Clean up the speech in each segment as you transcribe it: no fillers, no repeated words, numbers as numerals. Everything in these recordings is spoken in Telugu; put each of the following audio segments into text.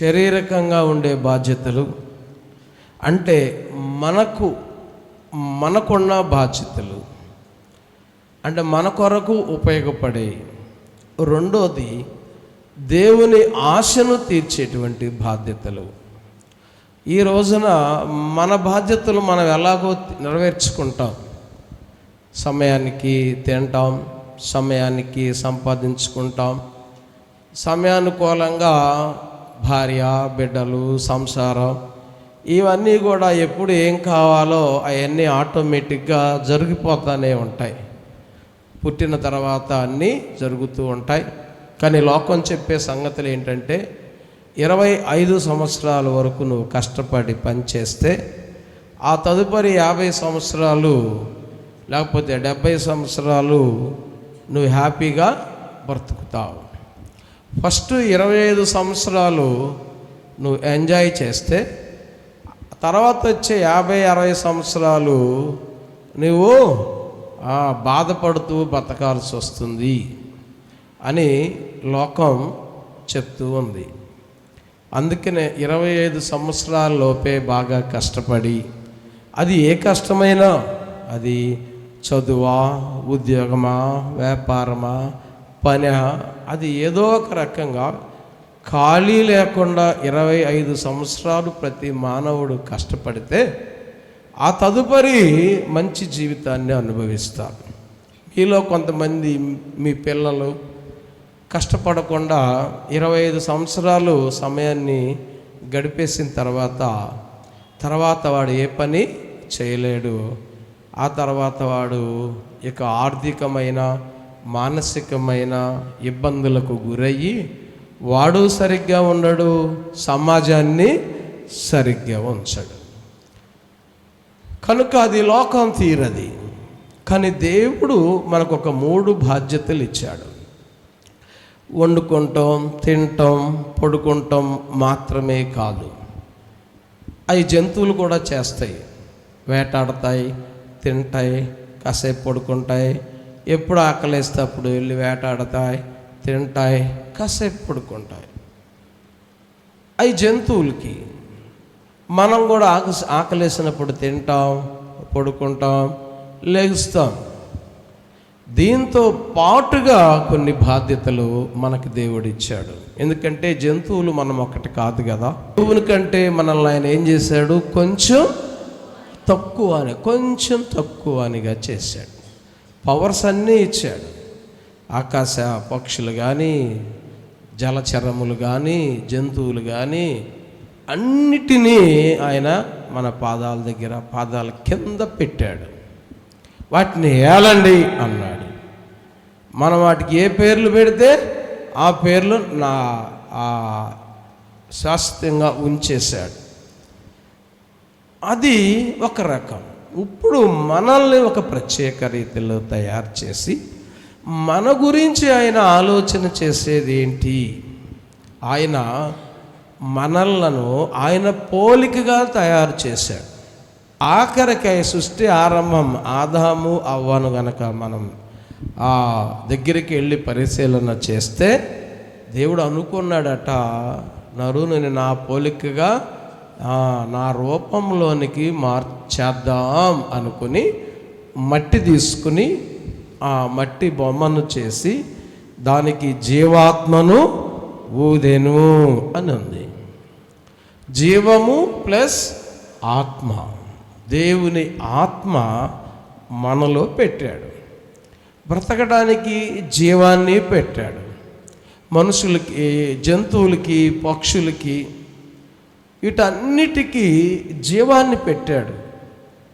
శారీరకంగా ఉండే బాధ్యతలు అంటే మనకున్న బాధ్యతలు అంటే మన కొరకు ఉపయోగపడే. రెండోది దేవుని ఆశను తీర్చేటువంటి బాధ్యతలు. ఈ రోజున మన బాధ్యతలు మనం ఎలాగో నెరవేర్చుకుంటాం. సమయానికి తింటాం, సమయానికి సంపాదించుకుంటాం, సమయానుకూలంగా భార్య, బిడ్డలు, సంసారం ఇవన్నీ కూడా ఎప్పుడు ఏం కావాలో అవన్నీ ఆటోమేటిక్గా జరిగిపోతూనే ఉంటాయి. పుట్టిన తర్వాత అన్నీ జరుగుతూ ఉంటాయి. కానీ లోకం చెప్పే సంగతులు ఏంటంటే 25 సంవత్సరాల వరకు నువ్వు కష్టపడి పనిచేస్తే ఆ తదుపరి 50 సంవత్సరాలు లేకపోతే 70 సంవత్సరాలు నువ్వు హ్యాపీగా బ్రతుకుతావు. ఫస్ట్ 25 సంవత్సరాలు నువ్వు ఎంజాయ్ చేస్తే తర్వాత వచ్చే 50-60 సంవత్సరాలు నువ్వు బాధపడుతూ బతకాల్సి వస్తుంది అని లోకం చెప్తూ ఉంది. అందుకనే 25 సంవత్సరాల లోపే బాగా కష్టపడి, అది ఏ కష్టమైనా, అది చదువా, ఉద్యోగమా, వ్యాపారమా, పని, అది ఏదో ఒక రకంగా ఖాళీ లేకుండా 25 సంవత్సరాలు ప్రతి మానవుడు కష్టపడితే ఆ తదుపరి మంచి జీవితాన్ని అనుభవిస్తారు. మీలో కొంతమంది మీ పిల్లలు కష్టపడకుండా 25 సంవత్సరాలు సమయాన్ని గడిపేసిన తర్వాత వాడు ఏ పని చేయలేడు. ఆ తర్వాత వాడు ఇక ఆర్థికమైన మానసికమైన ఇబ్బందులకు గురయ్యి వాడు సరిగ్గా ఉండడు, సమాజాన్ని సరిగ్గా ఉంచడు. కనుక అది లోకం తీరది. కానీ దేవుడు మనకు ఒక 3 బాధ్యతలు ఇచ్చాడు. వండుకుంటాం, తింటాం, పడుకుంటాం మాత్రమే కాదు, అవి జంతువులు కూడా చేస్తాయి. వేటాడతాయి, తింటాయి, కాసేపు పడుకుంటాయి, ఎప్పుడు ఆకలిస్తే అప్పుడు వెళ్ళి వేటాడతాయి, తింటాయి, కాసేపు పడుకుంటాయి. అవి జంతువులకి. మనం కూడా ఆకలేసినప్పుడు తింటాం, పడుకుంటాం, లెగుస్తాం. దీంతో పాటుగా కొన్ని బాధ్యతలు మనకి దేవుడు ఇచ్చాడు. ఎందుకంటే జంతువులు మనం ఒకటి కాదు కదా. జంతువుని కంటే మనల్ని ఆయన ఏం చేశాడు? కొంచెం తక్కువనిగా చేశాడు. పవర్స్ అన్నీ ఇచ్చాడు. ఆకాశ పక్షులు కానీ, జలచరములు కానీ, జంతువులు కానీ అన్నిటినీ ఆయన మన పాదాల కింద పెట్టాడు. వాటిని ఏలండి అన్నాడు. మనం వాటికి ఏ పేర్లు పెడితే ఆ పేర్లు శాశ్వతంగా ఉంచేశాడు. అది ఒక రకం. ఇప్పుడు మనల్ని ఒక ప్రత్యేక రీతిలో తయారు చేసి మన గురించి ఆయన ఆలోచన చేసేది ఏంటి? ఆయన మనలను ఆయన పోలికగా తయారు చేశాడు. ఆఖరికై సృష్టి ఆరంభం ఆదాము అవ్వను గనక మనం ఆ దగ్గరికి వెళ్ళి పరిశీలన చేస్తే దేవుడు అనుకున్నాడట, నరుని నా పోలికగా నా రూపంలోనికి మార్చేద్దాం అనుకుని మట్టి తీసుకుని ఆ మట్టి బొమ్మను చేసి దానికి జీవాత్మను ఊదెను అని ఉంది. జీవము ప్లస్ ఆత్మ, దేవుని ఆత్మ మనలో పెట్టాడు. బ్రతకడానికి జీవాన్ని పెట్టాడు. మనుషులకి, జంతువులకి, పక్షులకి వీటన్నిటికీ జీవాన్ని పెట్టాడు.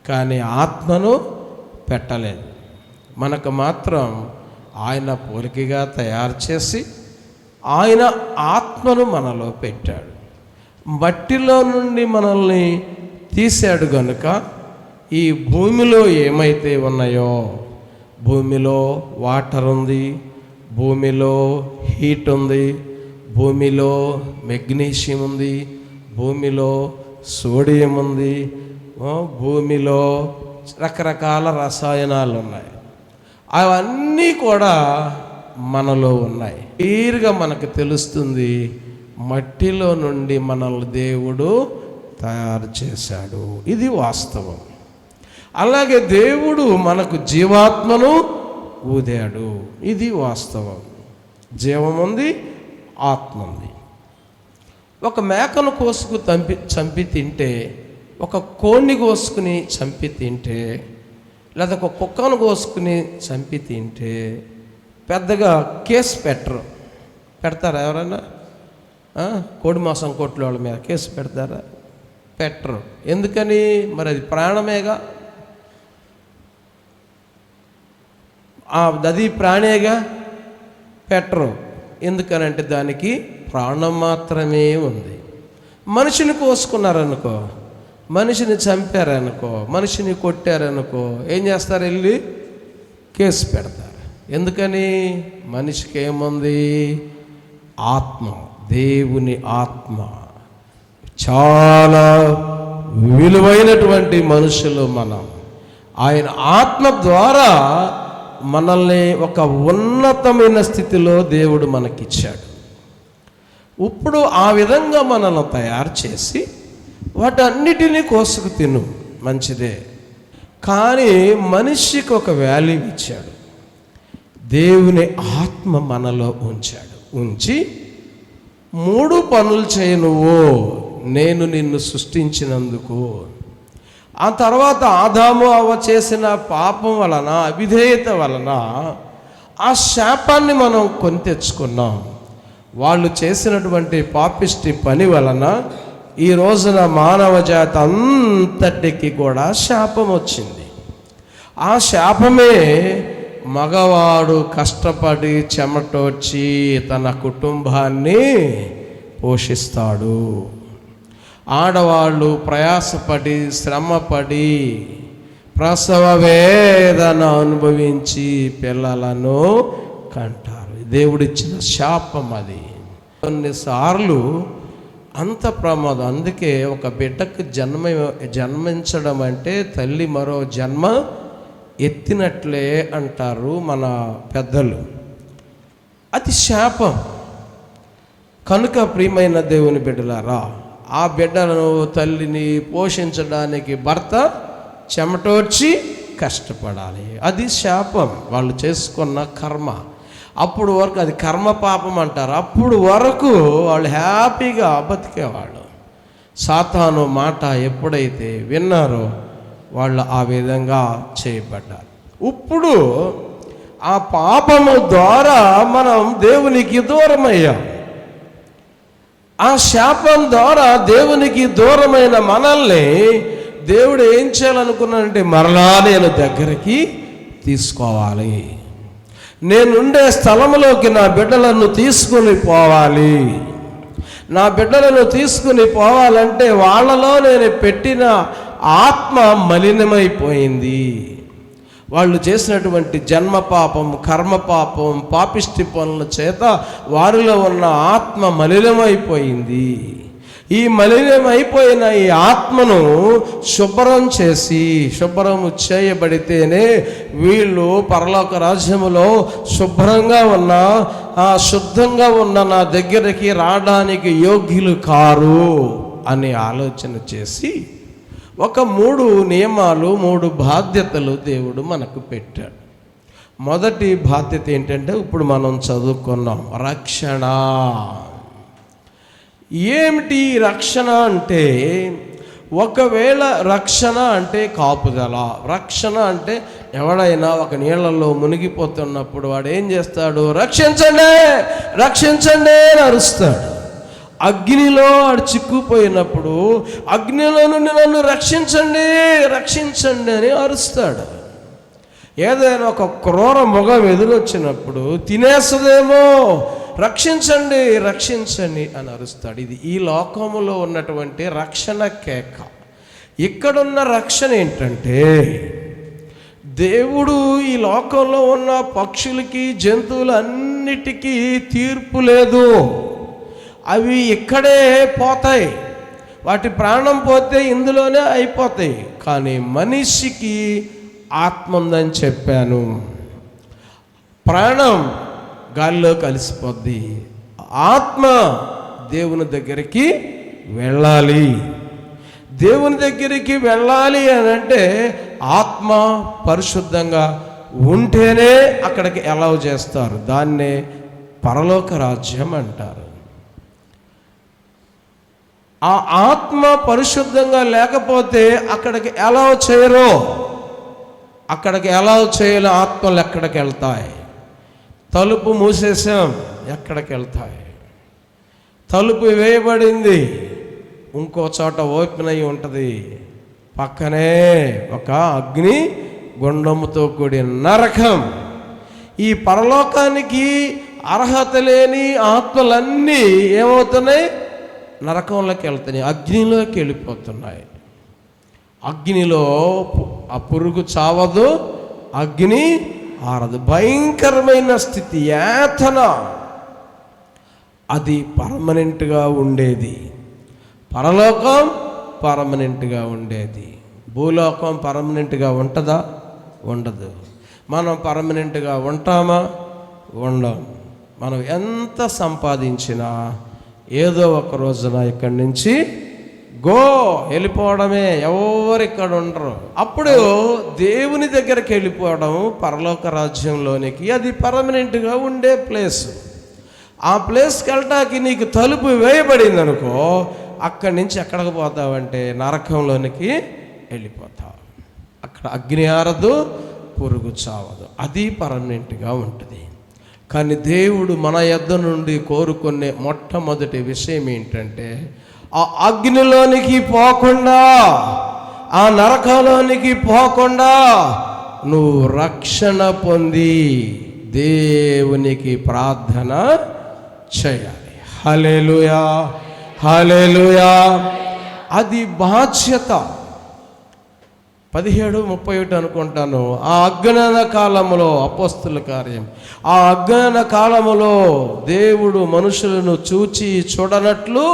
కానీ ఆత్మను పెట్టలేదు. మనకు మాత్రం ఆయన పోలికగా తయారు చేసి ఆయన ఆత్మను మనలో పెట్టాడు. మట్టిలో నుండి మనల్ని తీశాడు గనుక ఈ భూమిలో ఏమైతే ఉన్నాయో, భూమిలో వాటర్ ఉంది, భూమిలో హీట్ ఉంది, భూమిలో మెగ్నీషియం ఉంది, భూమిలో సోడియం ఉంది, భూమిలో రకరకాల రసాయనాలు ఉన్నాయి. అవన్నీ కూడా మనలో ఉన్నాయి. క్లియర్గా మనకు తెలుస్తుంది మట్టిలో నుండి మనల్ని దేవుడు తయారు చేశాడు. ఇది వాస్తవం. అలాగే దేవుడు మనకు జీవాత్మను ఊదాడు. ఇది వాస్తవం. జీవం ఉంది, ఆత్మ ఉంది. ఒక మేకను కోసుకు చంపి తింటే, ఒక కోడిని కోసుకుని చంపి తింటే, లేదా ఒక కుక్కను కోసుకుని చంపి తింటే పెద్దగా కేసు పెడతారా ఎవరైనా? కోడి మాంసం కొట్ల వాళ్ళ మీద కేసు పెడతారా? పెట్టరు. ఎందుకని? మరి అది ప్రాణమేగా, అది ప్రాణేగా. పెట్టరు. ఎందుకనంటే దానికి ప్రాణం మాత్రమే ఉంది. మనిషిని కోసుకున్నారనుకో, మనిషిని చంపారనుకో, మనిషిని కొట్టారనుకో, ఏం చేస్తారు? వెళ్ళి కేసు పెడతారు. ఎందుకని? మనిషికి ఏముంది? ఆత్మ, దేవుని ఆత్మ. చాలా విలువైనటువంటి మనుషులు మనం. ఆయన ఆత్మ ద్వారా మనల్ని ఒక ఉన్నతమైన స్థితిలో దేవుడు మనకిచ్చాడు. ఇప్పుడు ఆ విధంగా మనల్ని తయారు చేసి వాటన్నిటినీ కోసుకు తిను, మంచిదే. కానీ మనిషికి ఒక వాల్యూ ఇచ్చాడు. దేవుని ఆత్మ మనలో ఉంచి 3 పనులు చేయి నువ్వు, నేను నిన్ను సృష్టించినందుకు. ఆ తర్వాత ఆదాము అవ్వ చేసిన పాపం వలన, అవిధేయత వలన ఆ శాపాన్ని మనం కొని తెచ్చుకున్నాం. వాళ్ళు చేసినటువంటి పాపిష్టి పని వలన ఈ రోజున మానవ జాతి అంతటికి కూడా శాపం వచ్చింది. ఆ శాపమే మగవాడు కష్టపడి చెమటోడ్చి తన కుటుంబాన్ని పోషిస్తాడు. ఆడవాళ్ళు ప్రయాసపడి శ్రమపడి ప్రసవ వేదన అనుభవించి పిల్లలను కంటారు. దేవుడిచ్చిన శాపం అది. కొన్నిసార్లు అంత ప్రమాదం. అందుకే ఒక బిడ్డకు జన్మించడం అంటే తల్లి మరో జన్మ ఎత్తినట్లే అంటారు మన పెద్దలు. అది శాపం. కనుక ప్రియమైన దేవుని బిడ్డలారా, ఆ బిడ్డలను తల్లిని పోషించడానికి భర్త చెమటోడ్చి కష్టపడాలి. అది శాపం, వాళ్ళు చేసుకున్న కర్మ. అప్పుడు వరకు అది కర్మ పాపం అంటారు. అప్పుడు వరకు వాళ్ళు హ్యాపీగా బతికేవాళ్ళు. సాతాను మాట ఎప్పుడైతే విన్నారో వాళ్ళు ఆ విధంగా చేయబడ్డారు. ఇప్పుడు ఆ పాపము ద్వారా మనం దేవునికి దూరమయ్యాం. ఆ శాపం ద్వారా దేవునికి దూరమైన మనల్ని దేవుడు ఏం చేయాలనుకున్నాడంటే మరలా నేను దగ్గరికి తీసుకోవాలి. నేనుండే స్థలంలోకి నా బిడ్డలను తీసుకుని పోవాలి. నా బిడ్డలను తీసుకుని పోవాలంటే వాళ్ళలో నేను పెట్టిన ఆత్మ మలినమైపోయింది. వాళ్ళు చేసినటువంటి జన్మ పాపం, కర్మ పాపం, పాపిష్టి పనుల చేత వారిలో ఉన్న ఆత్మ మలినమైపోయింది. ఈ మలినమైపోయిన ఈ ఆత్మను శుభ్రం చేయబడితేనే వీళ్ళు పరలోక రాజ్యములో శుభ్రంగా ఉన్న శుద్ధంగా ఉన్న నా దగ్గరికి రావడానికి యోగ్యులు కారు అని ఆలోచన చేసి ఒక 3 నియమాలు, 3 బాధ్యతలు దేవుడు మనకు పెట్టాడు. మొదటి బాధ్యత ఏంటంటే ఇప్పుడు మనం చదువుకున్నాం, రక్షణ. ఏమిటి రక్షణ అంటే? ఒకవేళ రక్షణ అంటే కాపుదల. రక్షణ అంటే ఎవడైనా ఒక నీళ్ళల్లో మునిగిపోతున్నప్పుడు వాడు ఏం చేస్తాడు? రక్షించండి, రక్షించండి అని అరుస్తాడు. అగ్నిలో వాడు చిక్కుపోయినప్పుడు అగ్నిలో నుండి నన్ను రక్షించండి, రక్షించండి అని అరుస్తాడు. ఏదైనా ఒక క్రూర మృగం ఎదురొచ్చినప్పుడు తినేస్తుందేమో, రక్షించండి, రక్షించండి అని అరుస్తాడు. ఇది ఈ లోకములో ఉన్నటువంటి రక్షణ కేక. ఇక్కడున్న రక్షణ ఏంటంటే దేవుడు ఈ లోకంలో ఉన్న పక్షులకి, జంతువులన్నిటికీ తీర్పు లేదు. అవి ఇక్కడే పోతాయి, వాటి ప్రాణం పోతే ఇందులోనే అయిపోతాయి. కానీ మనిషికి ఆత్మ ఉందని చెప్పాను. ప్రాణం గాలిలో కలిసిపోద్ది, ఆత్మ దేవుని దగ్గరికి వెళ్ళాలి. దేవుని దగ్గరికి వెళ్ళాలి అని అంటే ఆత్మ పరిశుద్ధంగా ఉంటేనే అక్కడికి అలౌ చేస్తారు. దాన్నే పరలోక రాజ్యం అంటారు. ఆ ఆత్మ పరిశుద్ధంగా లేకపోతే అక్కడికి అలౌ చేయరు. అక్కడికి అలౌ చేయని ఆత్మలు ఎక్కడికి వెళ్తాయి? తలుపు మూసేసాం, ఎక్కడికి వెళ్తాయి? తలుపు వేయబడింది, ఇంకో చోట ఓపెన్ అయి ఉంటుంది, పక్కనే ఒక అగ్ని గుండముతో కూడిన నరకం. ఈ పరలోకానికి అర్హత లేని ఆత్మలన్నీ ఏమవుతున్నాయి? నరకంలోకి వెళ్తున్నాయి, అగ్నిలోకి వెళ్ళిపోతున్నాయి. అగ్నిలో ఆ పురుగు చావదు, అగ్ని ఆరదు. భయంకరమైన స్థితి, యాతన. అది పర్మనెంట్గా ఉండేది. పరలోకం పర్మనెంట్గా ఉండేది. భూలోకం పర్మనెంట్గా ఉంటుందా? ఉండదు. మనం పర్మనెంట్గా ఉంటామా? ఉండం. మనం ఎంత సంపాదించినా ఏదో ఒక రోజున ఇక్కడి నుంచి వెళ్ళిపోవడమే. ఎవరు ఇక్కడ ఉండరు. అప్పుడు దేవుని దగ్గరికి వెళ్ళిపోవడం, పరలోక రాజ్యంలోనికి. అది పర్మనెంట్గా ఉండే ప్లేస్. ఆ ప్లేస్కి వెళ్ళటానికి నీకు తలుపు వేయబడింది అనుకో, అక్కడి నుంచి ఎక్కడికి పోతావంటే నరకంలోనికి వెళ్ళిపోతావు. అక్కడ అగ్ని ఆరదు, పురుగు చావదు. అది పర్మనెంట్గా ఉంటుంది. కానీ దేవుడు మన యొద్ద నుండి కోరుకునే మొట్టమొదటి విషయం ఏంటంటే, ఆ అగ్నిలోనికి పోకుండా, ఆ నరకంలోనికి పోకుండా నువ్వు రక్షణ పొంది దేవునికి ప్రార్థన చేయాలి. హల్లెలూయా, హల్లెలూయా. అది బాధ్యత. 17:31 అనుకుంటాను. ఆ అజ్ఞాన కాలములో, అపోస్తుల కార్యం, ఆ అజ్ఞాన కాలములో దేవుడు మనుషులను చూచి చూడనట్లు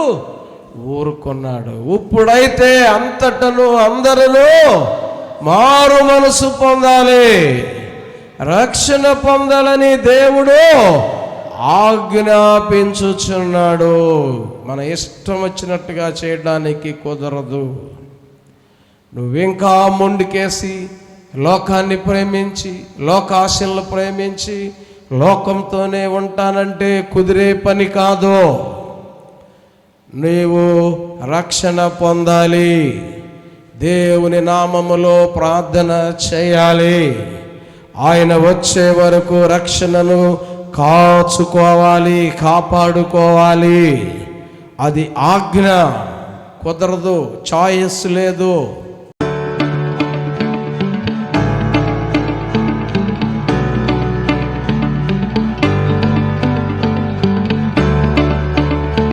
ఊరుకున్నాడు. ఇప్పుడైతే అంతటను అందరూ మారు మనసు పొందాలి, రక్షణ పొందాలని దేవుడు ఆజ్ఞాపించుచున్నాడు. మన ఇష్టం వచ్చినట్టుగా చేయడానికి కుదరదు. నువ్వింకా మొండికేసి లోకాన్ని ప్రేమించి, లోకాశలను ప్రేమించి లోకంతోనే ఉంటానంటే కుదిరే పని కాదు. నీవు రక్షణ పొందాలి, దేవుని నామములో ప్రార్థన చేయాలి. ఆయన వచ్చే వరకు రక్షణను కాచుకోవాలి, కాపాడుకోవాలి. అది ఆజ్ఞ. కుదరదు, చాయిస్ లేదు.